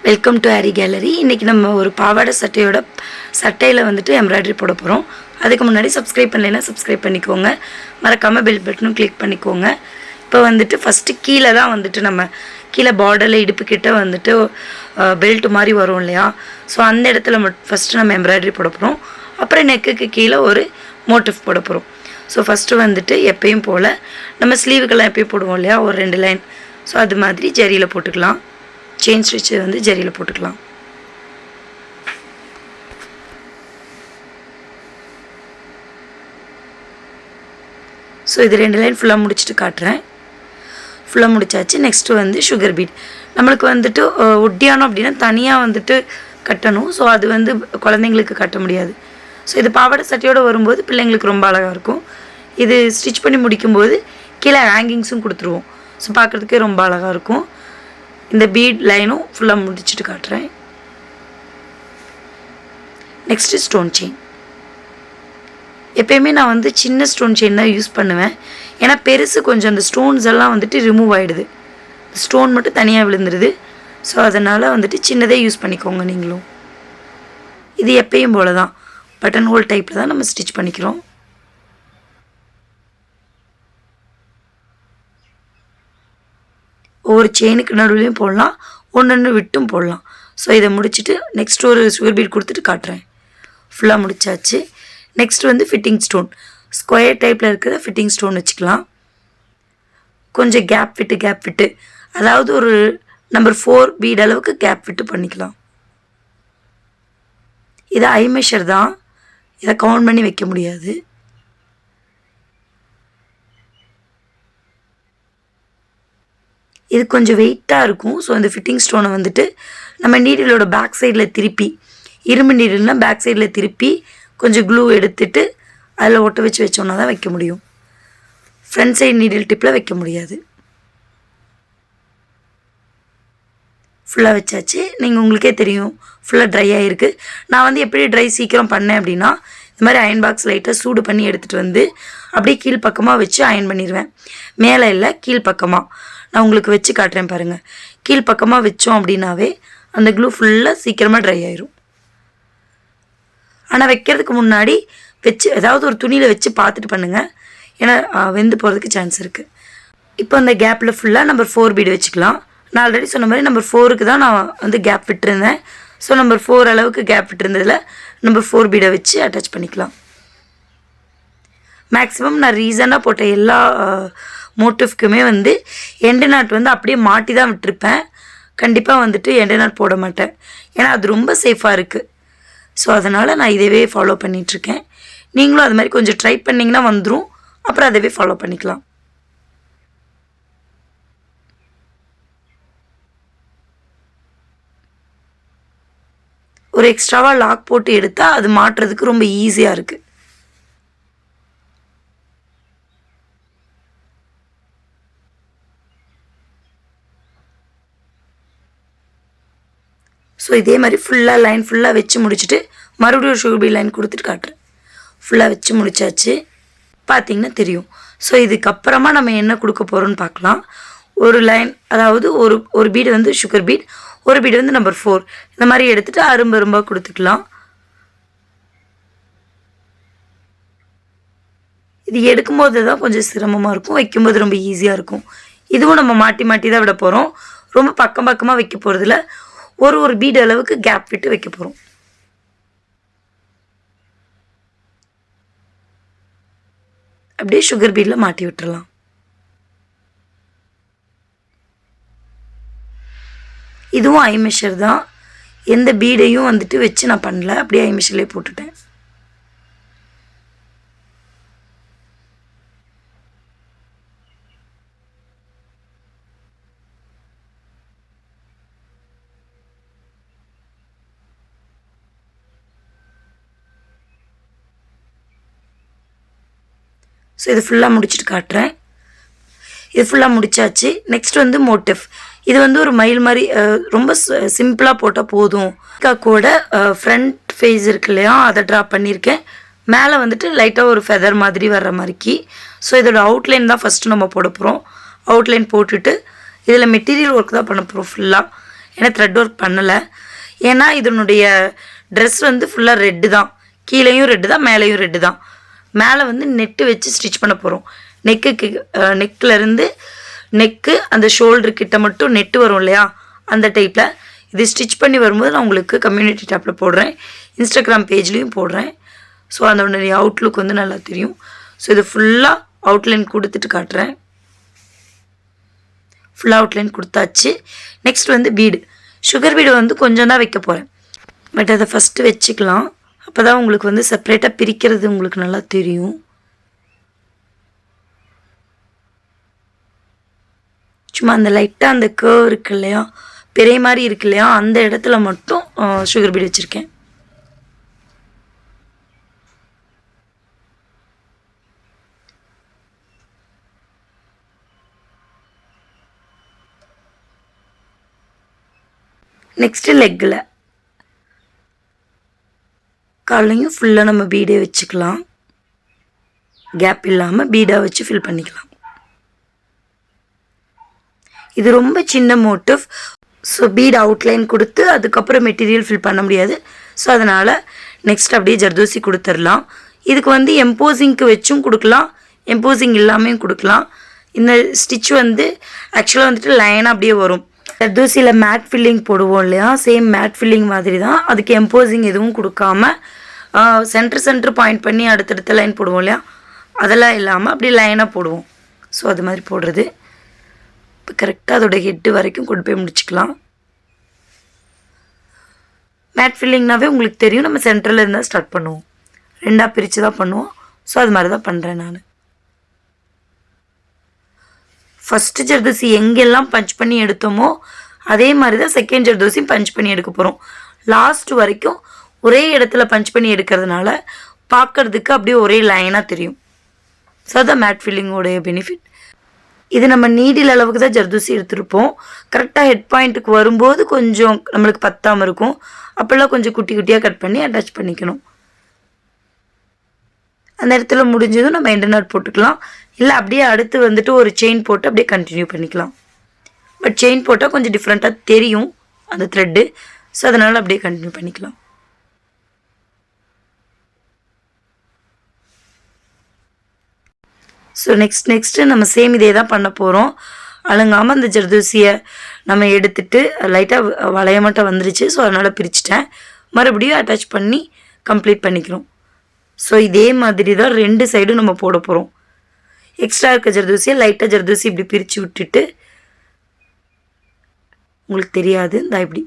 Welcome to Harry gallery. இன்றைக்கி நம்ம ஒரு பாவாடை சட்டையில் வந்துட்டு எம்ப்ராய்டரி போட போகிறோம். அதுக்கு முன்னாடி சப்ஸ்கிரைப் பண்ணலைன்னா சப்ஸ்கிரைப் பண்ணிக்கோங்க, மறக்காமல் பெல் பட்டனும் கிளிக் பண்ணிக்கோங்க. இப்போ வந்துட்டு ஃபஸ்ட்டு கீழே தான் வந்துட்டு நம்ம கீழே பார்டரில் இடுப்புக்கிட்ட வந்துட்டு பெல்ட் மாதிரி வரும் இல்லையா, ஸோ அந்த இடத்துல ஃபஸ்ட்டு நம்ம எம்ப்ராய்டரி போட போகிறோம். அப்புறம் நெக்குக்கு கீழே ஒரு மோட்டிவ் போட போகிறோம். ஸோ ஃபஸ்ட்டு வந்துட்டு எப்பயும் போல் நம்ம ஸ்லீவுக்கெல்லாம் எப்பயும் போடுவோம் இல்லையா, ஒரு 2 லைன். ஸோ அது மாதிரி ஜரியில் போட்டுக்கலாம். செயின் ஸ்டிச் வந்து ஜரியில் போட்டுக்கலாம். ஸோ இது 2 லைன் ஃபுல்லாக முடிச்சுட்டு காட்டுறேன். ஃபுல்லாக முடிச்சாச்சு. நெக்ஸ்ட்டு வந்து சுகர் பீட். நம்மளுக்கு வந்துட்டு ஒட்டியானோம் அப்படின்னா தனியாக வந்துட்டு கட்டணும். ஸோ அது வந்து குழந்தைங்களுக்கு கட்ட முடியாது. ஸோ இது பாவாடை சட்டையோடு வரும்போது பிள்ளைங்களுக்கு ரொம்ப அழகாக இருக்கும். இது ஸ்டிச் பண்ணி முடிக்கும்போது கீழே ஹேங்கிங்ஸும் கொடுத்துருவோம். ஸோ பார்க்குறதுக்கே ரொம்ப அழகாக இருக்கும். இந்த பீட் லைனும் ஃபுல்லாக முடிச்சுட்டு காட்டுறேன். Next stone chain. எப்பயுமே நான் வந்து சின்ன ஸ்டோன் செயின் தான் யூஸ் பண்ணுவேன். ஏன்னா பெருசு கொஞ்சம் அந்த ஸ்டோன்ஸ் எல்லாம் வந்துட்டு ரிமூவ் ஆகிடுது, ஸ்டோன் மட்டும் தனியாக விழுந்துருது. ஸோ அதனால் வந்துட்டு சின்னதே யூஸ் பண்ணிக்கோங்க நீங்களும். இது எப்பயும் போல தான் பட்டன் ஹோல் டைப்பில் தான் நம்ம ஸ்டிச் பண்ணிக்கிறோம். ஒவ்வொரு செயினுக்கு நடுவுலையும் போடலாம், ஒன்று விட்டும் போடலாம். ஸோ இதை முடிச்சுட்டு நெக்ஸ்ட் ஒரு சுகர் பீட் கொடுத்துட்டு காட்டுறேன். ஃபுல்லாக முடிச்சாச்சு. நெக்ஸ்ட் வந்து ஃபிட்டிங் ஸ்டோன். ஸ்கொயர் டைப்பில் இருக்கிற ஃபிட்டிங் ஸ்டோன் வச்சுக்கலாம். கொஞ்சம் கேப் விட்டு அதாவது ஒரு நம்பர் 4 பீட் அளவுக்கு கேப் விட்டு பண்ணிக்கலாம். இது ஐ மெஷர் தான், இதை கவுண்ட் பண்ணி வைக்க முடியாது. இது கொஞ்சம் வெயிட்டாக இருக்கும். ஸோ இந்த ஃபிட்டிங் ஸ்டோனை வந்துட்டு நம்ம நீடிலோட பேக் சைடில் திருப்பி, இரும்பு நீடில்னால் பேக் சைடில் திருப்பி கொஞ்சம் க்ளூ எடுத்துட்டு அதில் ஒட்ட வச்சோன்னா தான் வைக்க முடியும். ஃப்ரண்ட் சைடு நீடில் டிப்பில் வைக்க முடியாது. ஃபுல்லாக வச்சாச்சு. நீங்கள் உங்களுக்கே தெரியும் ஃபுல்லாக ட்ரை ஆகிருக்கு. நான் வந்து எப்படி ட்ரை சீக்கிரம் பண்ணேன் அப்படின்னா, இந்த மாதிரி அயன் பாக்ஸ் லைட்டாக சூடு பண்ணி எடுத்துகிட்டு வந்து அப்படியே கீழ்ப்பக்கமாக வச்சு அயன் பண்ணிடுவேன். மேலே இல்லை, கீழ்ப்பக்கமாக. நான் உங்களுக்கு வச்சு காட்டுறேன் பாருங்கள். கீழ்ப்பக்கமாக வச்சோம் அப்படின்னாவே அந்த க்ளூ ஃபுல்லாக சீக்கிரமாக ட்ரை ஆயிரும். ஆனால் வைக்கிறதுக்கு முன்னாடி ஏதாவது ஒரு துணியில் வச்சு பார்த்துட்டு பண்ணுங்கள், ஏன்னா வெந்து போகிறதுக்கு சான்ஸ் இருக்குது. இப்போ அந்த கேப்பில் ஃபுல்லாக நம்பர் 4 பீடு வச்சுக்கலாம். நான் ஆல்ரெடி சொன்ன மாதிரி நம்பர் 4க்கு தான் நான் வந்து கேப் விட்டுருந்தேன். ஸோ நம்பர் 4 அளவுக்கு கேப் விட்டுருந்ததில் நம்பர் 4 பீடை வச்சு அட்டாச் பண்ணிக்கலாம். மேக்ஸிமம் நான் ரீசனாக போட்ட எல்லா மோட்டிவ்க்குமே வந்து எண்டு நாட் வந்து அப்படியே மாட்டி தான் விட்டுருப்பேன். கண்டிப்பாக வந்துட்டு எண்டு நாட் போட மாட்டேன், ஏன்னா அது ரொம்ப சேஃபாக இருக்குது. ஸோ அதனால் நான் இதவே ஃபாலோ பண்ணிகிட்ருக்கேன். நீங்களும் அது மாதிரி கொஞ்சம் ட்ரை பண்ணிங்கன்னா வந்துடும். அப்புறம் அதவே ஃபாலோ பண்ணிக்கலாம். ஒரு எக்ஸ்ட்ராவாக லாக் போட்டு எடுத்தால் அது மாட்டுறதுக்கு ரொம்ப ஈஸியாக இருக்குது. ஸோ இதே மாதிரி ஃபுல்லாக லைன் ஃபுல்லாக வச்சு முடிச்சுட்டு மறுபடியும் ஒரு சுகர் பீட் லைன் கொடுத்துட்டு காட்டுறேன். ஃபுல்லாக வச்சு முடிச்சாச்சு. பார்த்திங்கன்னா தெரியும். ஸோ இதுக்கப்புறமா நம்ம என்ன கொடுக்க போகிறோன்னு பார்க்கலாம். ஒரு லைன், அதாவது ஒரு பீடு வந்து சுகர் பீட், ஒரு பீடு வந்து நம்பர் 4, இந்த மாதிரி எடுத்துகிட்டு அரும்பாக கொடுத்துக்கலாம். இது எடுக்கும்போது தான் கொஞ்சம் சிரமமாக இருக்கும், வைக்கும்போது ரொம்ப ஈஸியாக இருக்கும். இதுவும் நம்ம மாட்டி தான் விட போகிறோம். ரொம்ப பக்கமாக வைக்க போகிறதில்ல, ஒரு பீடு அளவுக்கு கேப் விட்டு வைக்க போகிறோம். அப்படியே சுகர் பீடில் மாட்டி விட்டுறலாம். இதுவும் ஐ மெஷர் தான். எந்த பீடையும் வந்துட்டு வச்சு நான் பண்ணல, அப்படியே ஐ மெஷர்லேயே போட்டுட்டேன். ஸோ இது ஃபுல்லாக முடிச்சுட்டு காட்டுறேன். இது ஃபுல்லாக முடிச்சாச்சு. நெக்ஸ்ட் வந்து மோட்டிவ். இது வந்து ஒரு மயில் மாதிரி ரொம்ப சிம்பிளாக போட்டால் போதும். கூட ஃப்ரண்ட் ஃபேஸ் இருக்கு இல்லையா, அதை ட்ரா பண்ணியிருக்கேன். மேலே வந்துட்டு லைட்டாக ஒரு ஃபெதர் மாதிரி வர்ற மாதிரிக்கு. ஸோ இதோட அவுட்லைன் தான் ஃபஸ்ட்டு நம்ம போட போகிறோம். அவுட்லைன் போட்டுட்டு இதில் மெட்டீரியல் ஒர்க் தான் பண்ண போகிறோம் ஃபுல்லாக. ஏன்னா த்ரெட் ஒர்க் பண்ணலை. ஏன்னா இதனுடைய ட்ரெஸ் வந்து ஃபுல்லாக ரெட்டு தான், கீழேயும் ரெட்டு தான் மேலேயும் ரெட்டு தான். மேலே வந்து நெட்டு வச்சு ஸ்டிச் பண்ண போகிறோம். நெக்கிலேருந்து நெக்கு அந்த ஷோல்டர்கிட்ட மட்டும் நெட்டு வரும் இல்லையா, அந்த டைப்பில் இது ஸ்டிச் பண்ணி வரும்போது நான் உங்களுக்கு கம்யூனிட்டி டேப்பில் போடுறேன், இன்ஸ்டாகிராம் பேஜ்லேயும் போடுறேன். ஸோ அதனுடைய அவுட்லுக் வந்து நல்லா தெரியும். ஸோ இது ஃபுல்லாக அவுட்லைன் கொடுத்துட்டு காட்டுறேன். ஃபுல்லாக அவுட்லைன் கொடுத்தாச்சு. நெக்ஸ்ட் வந்து பீடு. சுகர் பீடு வந்து கொஞ்சம் தான் வைக்க போகிறேன், பட் அதை ஃபஸ்ட்டு வச்சுக்கலாம். அப்போ தான் உங்களுக்கு வந்து செப்ரேட்டாக பிரிக்கிறது உங்களுக்கு நல்லா தெரியும். சும்மா அந்த லைட்டாக அந்த கர்வ் இருக்கு இல்லையா, பெரிய மாதிரி இருக்கு இல்லையா, அந்த இடத்துல மட்டும் சுகர் பீடு வச்சுருக்கேன். நெக்ஸ்ட்டு லெக்கில் காலையும் ஃபுல்லாக நம்ம பீடே வச்சுக்கலாம். கேப் இல்லாமல் பீடாக வச்சு ஃபில் பண்ணிக்கலாம். இது ரொம்ப சின்ன மோட்டிவ். ஸோ பீட் அவுட்லைன் கொடுத்து அதுக்கப்புறம் மெட்டீரியல் ஃபில் பண்ண முடியாது. ஸோ அதனால் நெக்ஸ்ட் அப்படியே ஜர்தோசி கொடுத்துடலாம். இதுக்கு வந்து எம்போசிங்க்கு வச்சும் கொடுக்கலாம், எம்போசிங் இல்லாமையும் கொடுக்கலாம். இந்த ஸ்டிச் வந்து ஆக்சுவலாக வந்துட்டு லைனாக அப்படியே வரும். ஜர்தோசியில் மேட் ஃபில்லிங் போடுவோம் இல்லையா, சேம் மேட் ஃபில்லிங் மாதிரி தான். அதுக்கு எம்போசிங் எதுவும் கொடுக்காம சென்டர் பாயிண்ட் பண்ணி அடுத்தடுத்த லைன் போடுவோம் இல்லையா, அதெல்லாம் இல்லாமல் அப்படி லைனாக போடுவோம். ஸோ அது மாதிரி போடுறது. இப்போ கரெக்டாக அதோட ஹெட்டு வரைக்கும் கொண்டு போய் முடிச்சுக்கலாம். மேட் ஃபில்லிங்னாவே உங்களுக்கு தெரியும், நம்ம சென்டரில் இருந்தால் ஸ்டார்ட் பண்ணுவோம், ரெண்டாக பிரித்து தான் பண்ணுவோம். ஸோ அது மாதிரி தான் பண்ணுறேன் நான். ஃபஸ்ட்டு ஜர்தோசி எங்கெல்லாம் பஞ்ச் பண்ணி எடுத்தோமோ அதே மாதிரி தான் செகண்ட் ஜர்தோசியும் பஞ்ச் பண்ணி எடுக்க போகிறோம். லாஸ்ட் வரைக்கும் ஒரே இடத்துல பஞ்ச் பண்ணி எடுக்கிறதுனால பார்க்குறதுக்கு அப்படியே ஒரே லைனாக தெரியும். ஸோ அதான் மேட் ஃபில்லிங்கோடைய பெனிஃபிட். இது நம்ம நீடில் அளவுக்கு தான் ஜர்தோசி எடுத்துருப்போம். கரெக்டாக ஹெட் பாயிண்ட்டுக்கு வரும்போது கொஞ்சம் நம்மளுக்கு பத்தாமல் இருக்கும். அப்போல்லாம் கொஞ்சம் குட்டி குட்டியாக கட் பண்ணி அட்டாச் பண்ணிக்கணும். அந்த இடத்துல முடிஞ்சதும் நம்ம எண்டு நாட் போட்டுக்கலாம். இல்லை அப்படியே அடுத்து வந்துட்டு ஒரு செயின் போட்டு அப்படியே கண்டினியூ பண்ணிக்கலாம். பட் செயின் போட்டால் கொஞ்சம் டிஃப்ரெண்ட்டாக தெரியும் அந்த த்ரெட்டு. ஸோ அதனால் அப்படியே கண்டினியூ பண்ணிக்கலாம். ஸோ நெக்ஸ்ட்டு நம்ம சேம் இதே தான் பண்ண போகிறோம். அழுங்காமல் அந்த ஜர்தோசியை நம்ம எடுத்துகிட்டு லைட்டாக வளைய மட்டும் வந்துருச்சு. ஸோ அதனால் பிரிச்சுட்டேன். மறுபடியும் அட்டாச் பண்ணி கம்ப்ளீட் பண்ணிக்கிறோம். ஸோ இதே மாதிரி தான் ரெண்டு சைடும் நம்ம போட போகிறோம். எக்ஸ்ட்ரா இருக்க ஜர்தோசியை லைட்டாக ஜர்தோசி இப்படி பிரித்து விட்டுட்டு, உங்களுக்கு தெரியாது இந்த இப்படி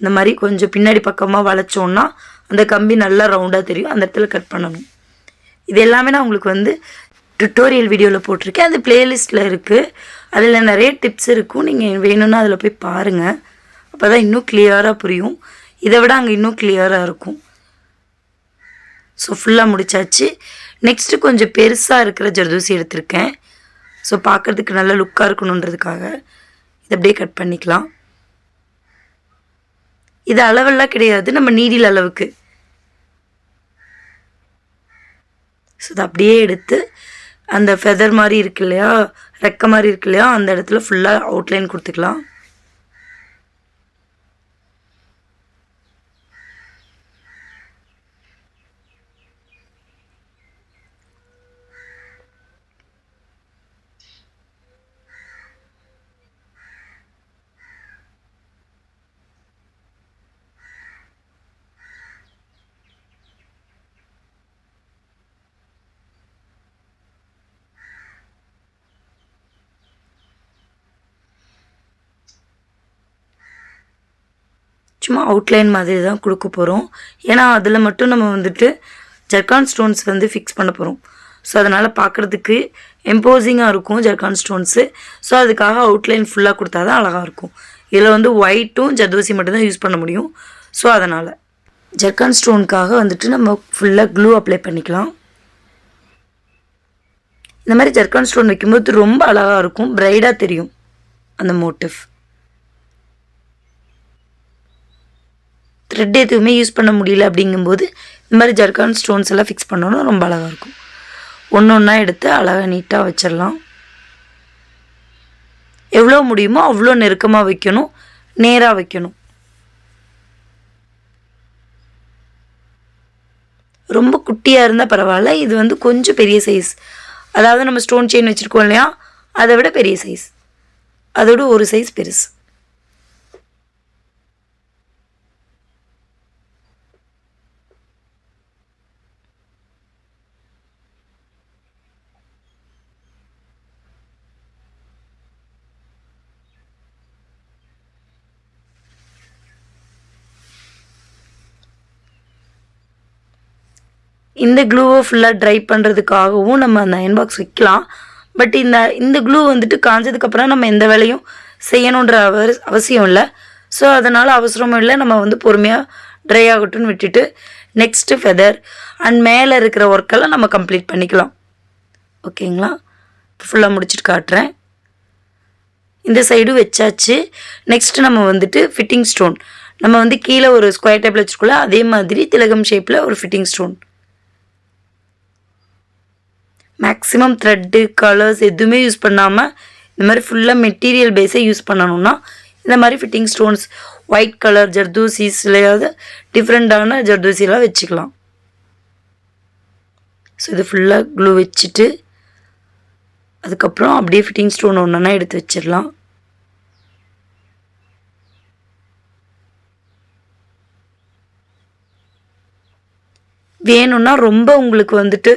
இந்த மாதிரி கொஞ்சம் பின்னாடி பக்கமாக வளைச்சோன்னா அந்த கம்பி நல்லா ரவுண்டாக தெரியும். அந்த இடத்துல கட் பண்ணணும். இது எல்லாமே நான் உங்களுக்கு வந்து டுட்டோரியல் வீடியோவில் போட்டிருக்கேன், அது பிளேலிஸ்ட்டில் இருக்குது. அதில் நிறைய டிப்ஸ் இருக்கும், நீங்கள் வேணும்னா அதில் போய் பாருங்கள். அப்போ தான் இன்னும் கிளியராக புரியும். இதை விட அங்கே இன்னும் கிளியராக இருக்கும். ஸோ ஃபுல்லாக முடித்தாச்சு. நெக்ஸ்ட்டு கொஞ்சம் பெருசாக இருக்கிற ஜர்தோசி எடுத்திருக்கேன். ஸோ பார்க்குறதுக்கு நல்ல லுக்காக இருக்கணுன்றதுக்காக இதை அப்படியே கட் பண்ணிக்கலாம். இது அளவெல்லாம் கிடையாது, நம்ம நீடில் அளவுக்கு. ஸோ இதை அப்படியே எடுத்து அந்த ஃபெதர் மாதிரி இருக்கு இல்லையா, ரெக்க மாதிரி இருக்கு இல்லையா, அந்த இடத்துல ஃபுல்லாக அவுட்லைன் கொடுத்துக்கலாம். சும்மா அவுட்லைன் மாதிரி தான் கொடுக்க போகிறோம். ஏன்னா அதில் மட்டும் நம்ம வந்துட்டு ஜர்கான் ஸ்டோன்ஸ் வந்து ஃபிக்ஸ் பண்ண போகிறோம். ஸோ அதனால் பார்க்குறதுக்கு எம்போசிங்காக இருக்கும் ஜர்கான் ஸ்டோன்ஸு. ஸோ அதுக்காக அவுட்லைன் ஃபுல்லாக கொடுத்தா தான் அழகாக இருக்கும். இதில் வந்து ஒயிட்டும் ஜர்தோசி மட்டும்தான் யூஸ் பண்ண முடியும். ஸோ அதனால் ஜர்கான் ஸ்டோனுக்காக வந்துட்டு நம்ம ஃபுல்லாக க்ளூ அப்ளை பண்ணிக்கலாம். இந்த மாதிரி ஜர்கான் ஸ்டோன் வைக்கும்போது ரொம்ப அழகாக இருக்கும், பிரைடாக தெரியும் அந்த மோட்டிவ். த்ரெட் எதுவுமே யூஸ் பண்ண முடியல அப்படிங்கும்போது இந்த மாதிரி ஜர்கான் ஸ்டோன்ஸ் எல்லாம் ஃபிக்ஸ் பண்ணோன்னா ரொம்ப அழகாக இருக்கும். ஒன்று ஒன்றா எடுத்து அழகாக நீட்டாக வச்சிடலாம். எவ்வளோ முடியுமோ அவ்வளோ நெருக்கமாக வைக்கணும். நேராக வைக்கணும். ரொம்ப குட்டியாக இருந்தால் பரவாயில்ல, இது வந்து கொஞ்சம் பெரிய சைஸ், அதாவது நம்ம ஸ்டோன் செயின் வச்சுருக்கோம் இல்லையா, அதை விட பெரிய சைஸ், அதோட ஒரு சைஸ் பெருசு. இந்த க்ளூவை ஃபுல்லாக ட்ரை பண்ணுறதுக்காகவும் நம்ம அந்த அயன் பாக்ஸ் வைக்கலாம். பட் இந்த க்ளூ வந்துட்டு காஞ்சதுக்கப்புறம் நம்ம எந்த வேலையும் செய்யணுன்ற அவசியம் இல்லை. ஸோ அதனால் அவசரமும் இல்லை, நம்ம வந்து பொறுமையாக ட்ரை ஆகட்டும்னு விட்டுட்டு நெக்ஸ்ட்டு ஃபெதர் அண்ட் மேலே இருக்கிற ஒர்க்கெல்லாம் நம்ம கம்ப்ளீட் பண்ணிக்கலாம். ஓகேங்களா? ஃபுல்லாக முடிச்சுட்டு காட்டுறேன். இந்த சைடும் வச்சாச்சு. நெக்ஸ்ட்டு நம்ம வந்துட்டு ஃபிட்டிங் ஸ்டோன், நம்ம வந்து கீழே ஒரு ஸ்கொயர் டைப்பில் வச்சுருக்கோம்ல, அதே மாதிரி திலகம் ஷேப்பில் ஒரு fitting stone. Maximum thread colours எதுவுமே யூஸ் பண்ணாமல் இந்த மாதிரி ஃபுல்லாக மெட்டீரியல் பேஸே யூஸ் பண்ணணும்னா இந்த மாதிரி ஃபிட்டிங் ஸ்டோன்ஸ் ஒயிட் கலர் ஜர்தூசிஸ்லையாவது டிஃப்ரெண்ட்டான ஜர்தூசிலாம் வச்சுக்கலாம். ஸோ இது ஃபுல்லாக க்ளூ வச்சுட்டு அதுக்கப்புறம் அப்படியே ஃபிட்டிங் ஸ்டோன் ஒன்றா எடுத்து வச்சிடலாம். வேணும்னா ரொம்ப உங்களுக்கு வந்துட்டு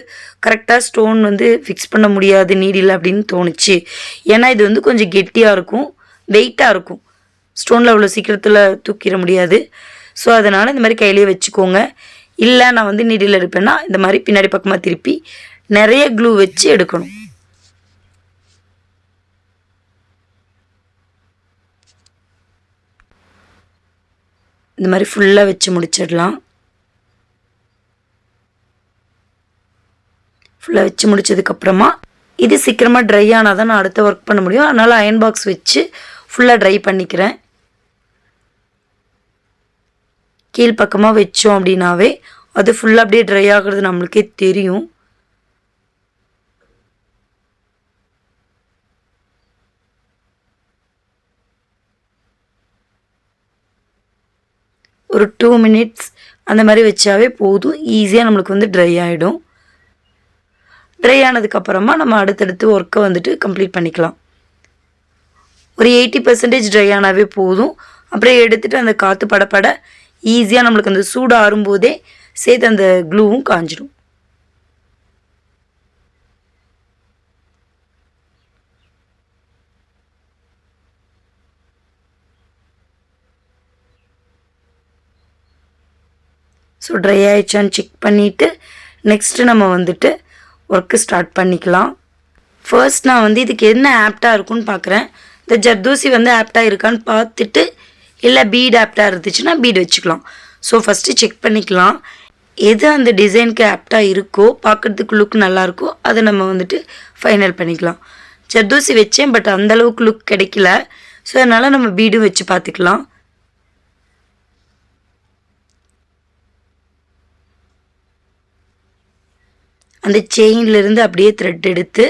கரெக்டாக ஸ்டோன் வந்து ஃபிக்ஸ் பண்ண முடியாது நீடில் அப்படின்னு தோணுச்சு, ஏன்னா இது வந்து கொஞ்சம் கெட்டியாக இருக்கும், வெயிட்டாக இருக்கும், ஸ்டோனில் அவ்வளோ சீக்கிரத்தில் தூக்கிட முடியாது. ஸோ அதனால் இந்த மாதிரி கையிலேயே வச்சுக்கோங்க. இல்லை நான் வந்து நீடில் எடுப்பேன்னா இந்த மாதிரி பின்னாடி பக்கமாக திருப்பி நிறைய க்ளூ வச்சு எடுக்கணும். இந்த மாதிரி ஃபுல்லாக வச்சு முடிச்சிடலாம். ஃபுல்லாக வச்சு முடிச்சதுக்கப்புறமா இது சீக்கிரமாக ட்ரை ஆனால் தான் நான் அடுத்த ஒர்க் பண்ண முடியும், அதனால் அயன் பாக்ஸ் வச்சு ஃபுல்லாக ட்ரை பண்ணிக்கிறேன். கீழ்ப்பக்கமாக வச்சோம் அப்படின்னாவே அது ஃபுல்லாக அப்படியே ட்ரை ஆகிறது நம்மளுக்கே தெரியும். ஒரு 2 மினிட்ஸ் அந்த மாதிரி வச்சாவே போதும், ஈஸியாக நம்மளுக்கு வந்து ட்ரை ஆகிடும். ட்ரை ஆனதுக்கப்புறமா நம்ம அடுத்தடுத்து ஒர்க்கை வந்துட்டு கம்ப்ளீட் பண்ணிக்கலாம். ஒரு 80% ட்ரை ஆனாவே போதும். அப்புறம் எடுத்துகிட்டு அந்த காற்று படப்பட ஈஸியாக நம்மளுக்கு அந்த சூடு ஆறும்போதே சேர்த்து அந்த க்ளூவும் காஞ்சிடும். ஸோ ட்ரை ஆயிடுச்சான்னு செக் பண்ணிவிட்டு நெக்ஸ்ட்டு நம்ம வந்துட்டு ஒர்க்கு ஸ்டார்ட் பண்ணிக்கலாம். ஃபர்ஸ்ட் நான் வந்து இதுக்கு என்ன ஆப்டாக இருக்குன்னு பார்க்குறேன். இந்த ஜர்தூசி வந்து ஆப்டாக இருக்கான்னு பார்த்துட்டு, இல்லை பீட் ஆப்டாக இருந்துச்சுன்னா பீட் வச்சுக்கலாம். ஸோ ஃபஸ்ட்டு செக் பண்ணிக்கலாம் எது அந்த டிசைனுக்கு ஆப்டாக இருக்கோ, பார்க்குறதுக்கு லுக் நல்லாயிருக்கோ அதை நம்ம வந்துட்டு ஃபைனல் பண்ணிக்கலாம். ஜர்தூசி வச்சேன், பட் அந்தளவுக்கு லுக் கிடைக்கல. ஸோ அதனால் நம்ம பீடும் வச்சு பார்த்துக்கலாம். அந்த செயின்லேருந்து அப்படியே த்ரெட் எடுத்து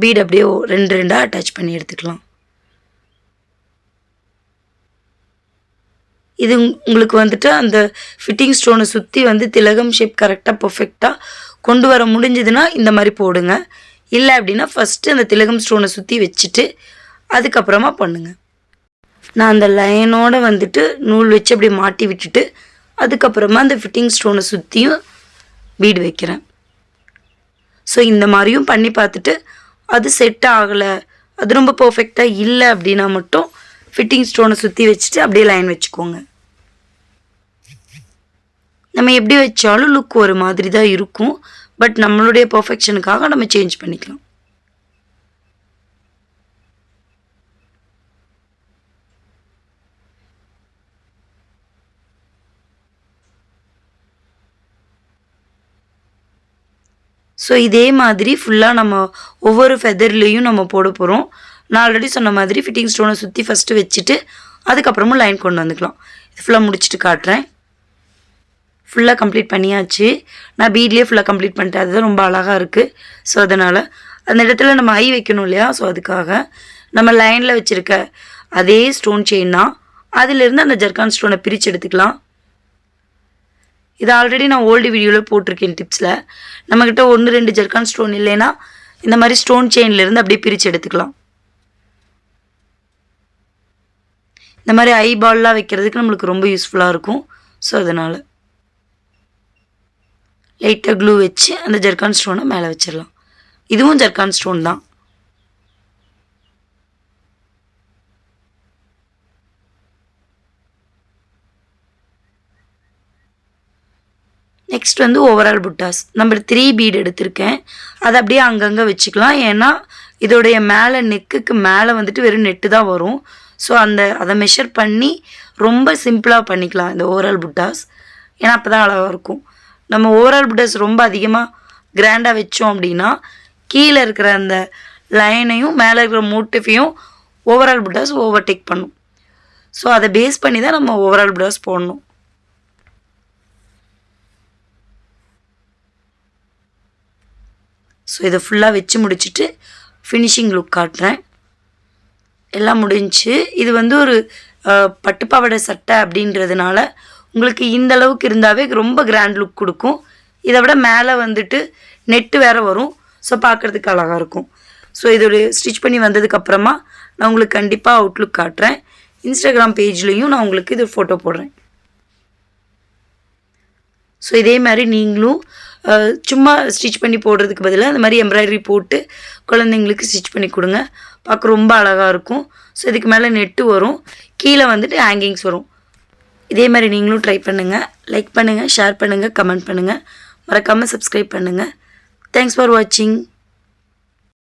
பீட் அப்படியே 2 அட்டாச் பண்ணி எடுத்துக்கலாம். இது உங்களுக்கு வந்துட்டு அந்த ஃபிட்டிங் ஸ்டோனை சுற்றி வந்து திலகம் ஷேப் கரெக்டாக பர்ஃபெக்டாக கொண்டு வர முடிஞ்சதுன்னா இந்த மாதிரி போடுங்க. இல்லை அப்படின்னா ஃபஸ்ட்டு அந்த திலகம் ஸ்டோனை சுற்றி வச்சுட்டு அதுக்கப்புறமா பண்ணுங்கள். நான் அந்த லைனோடு வந்துட்டு நூல் வச்சு அப்படி மாட்டி விட்டுட்டு அதுக்கப்புறமா அந்த ஃபிட்டிங் ஸ்டோனை சுற்றியும் பீடு வைக்கிறேன். ஸோ இந்த மாதிரியும் பண்ணி பார்த்துட்டு அது செட் ஆகலை, அது ரொம்ப பர்ஃபெக்டாக இல்லை அப்படின்னா மட்டும் ஃபிட்டிங் ஸ்டோனை சுற்றி வச்சுட்டு அப்படியே லைன் வச்சுக்கோங்க. நம்ம எப்படி வச்சாலும் லுக் ஒரு மாதிரி தான் இருக்கும், பட் நம்மளுடைய பர்ஃபெக்ஷனுக்காக நம்ம சேஞ்ச் பண்ணிக்கலாம். ஸோ இதே மாதிரி ஃபுல்லாக நம்ம ஒவ்வொரு ஃபெதர்லேயும் நம்ம போட போகிறோம். நான் ஆல்ரெடி சொன்ன மாதிரி ஃபிட்டிங் ஸ்டோனை சுற்றி ஃபஸ்ட்டு வச்சுட்டு அதுக்கப்புறமும் லைன் கொண்டு வந்துக்கலாம். இது ஃபுல்லாக முடிச்சுட்டு காட்டுறேன். ஃபுல்லாக கம்ப்ளீட் பண்ணியாச்சு. நான் பீட்லேயே ஃபுல்லாக கம்ப்ளீட் பண்ணிட்டேன், அதுதான் ரொம்ப அழகாக இருக்குது. ஸோ அதனால் அந்த இடத்துல நம்ம ஐ வைக்கணும் இல்லையா, ஸோ அதுக்காக நம்ம லைனில் வச்சுருக்க அதே ஸ்டோன் செயின்னா அதிலிருந்து அந்த ஜர்கான் ஸ்டோனை பிரித்து எடுத்துக்கலாம். இது ஆல்ரெடி நான் ஓல்டு வீடியோவில் போட்டிருக்கேன் டிப்ஸில். நம்மக்கிட்ட 1-2 ஜர்கான் ஸ்டோன் இல்லைன்னா இந்த மாதிரி ஸ்டோன் செயின்லேருந்து அப்படியே பிரித்து எடுத்துக்கலாம். இந்த மாதிரி ஐபால்லாம் வைக்கிறதுக்கு நம்மளுக்கு ரொம்ப யூஸ்ஃபுல்லாக இருக்கும். ஸோ அதனால் லைட்டாக க்ளூ வச்சு அந்த ஜர்கான் ஸ்டோனை மேலே வச்சிடலாம். இதுவும் ஜர்கான் ஸ்டோன் தான். நெக்ஸ்ட் வந்து ஓவரால் புட்டாஸ். நம்பர் 3 பீட் எடுத்திருக்கேன். அதை அப்படியே அங்கங்கே வச்சுக்கலாம். ஏன்னா இதோடைய மேலே நெக்குக்கு மேலே வந்துட்டு வெறும் நெட்டு தான் வரும். ஸோ அதை மெஷர் பண்ணி ரொம்ப சிம்பிளாக பண்ணிக்கலாம் இந்த ஓவரால் புட்டாஸ். ஏன்னா அப்போ தான் அழகாக இருக்கும். நம்ம ஓவரால் புட்டாஸ் ரொம்ப அதிகமாக கிராண்டாக வச்சோம் அப்படின்னா கீழே இருக்கிற அந்த லைனையும் மேலே இருக்கிற மோட்டிஃபையும் ஓவரால் புட்டாஸ் ஓவர்டேக் பண்ணும். ஸோ அதை பேஸ் பண்ணி தான் நம்ம ஓவரால் புட்டாஸ் போடணும். ஸோ இதை ஃபுல்லாக வச்சு முடிச்சுட்டு ஃபினிஷிங் லுக் காட்டுறேன். எல்லாம் முடிஞ்சு. இது வந்து ஒரு பட்டுப்பாவாடை சட்டை அப்படின்றதுனால உங்களுக்கு இந்த அளவுக்கு இருந்தாவே ரொம்ப கிராண்ட் லுக் கொடுக்கும். இதை விட மேலே வந்துட்டு நெட்டு வேறு வரும். ஸோ பார்க்குறதுக்கு அழகாக இருக்கும். ஸோ இதோட ஸ்டிச் பண்ணி வந்ததுக்கப்புறமா நான் உங்களுக்கு கண்டிப்பாக அவுட்லுக் காட்டுறேன். இன்ஸ்டாகிராம் பேஜ்லேயும் நான் உங்களுக்கு இது ஃபோட்டோ போடுறேன். ஸோ இதே மாதிரி நீங்களும் சும்மா ஸ்டிச் பண்ணி போடுறதுக்கு பதிலாக இந்த மாதிரி எம்ப்ராய்டரி போட்டு குழந்தைங்களுக்கு ஸ்டிச் பண்ணி கொடுங்க. பார்க்க ரொம்ப அழகாக இருக்கும். ஸோ இதுக்கு மேலே நெட்டு வரும், கீழே வந்துட்டு ஹேங்கிங்ஸ் வரும். இதே மாதிரி நீங்களும் ட்ரை பண்ணுங்கள். லைக் பண்ணுங்கள், ஷேர் பண்ணுங்கள், கமெண்ட் பண்ணுங்கள். மறக்காமல் சப்ஸ்கிரைப் பண்ணுங்கள். தேங்க்ஸ் ஃபார் வாட்சிங்.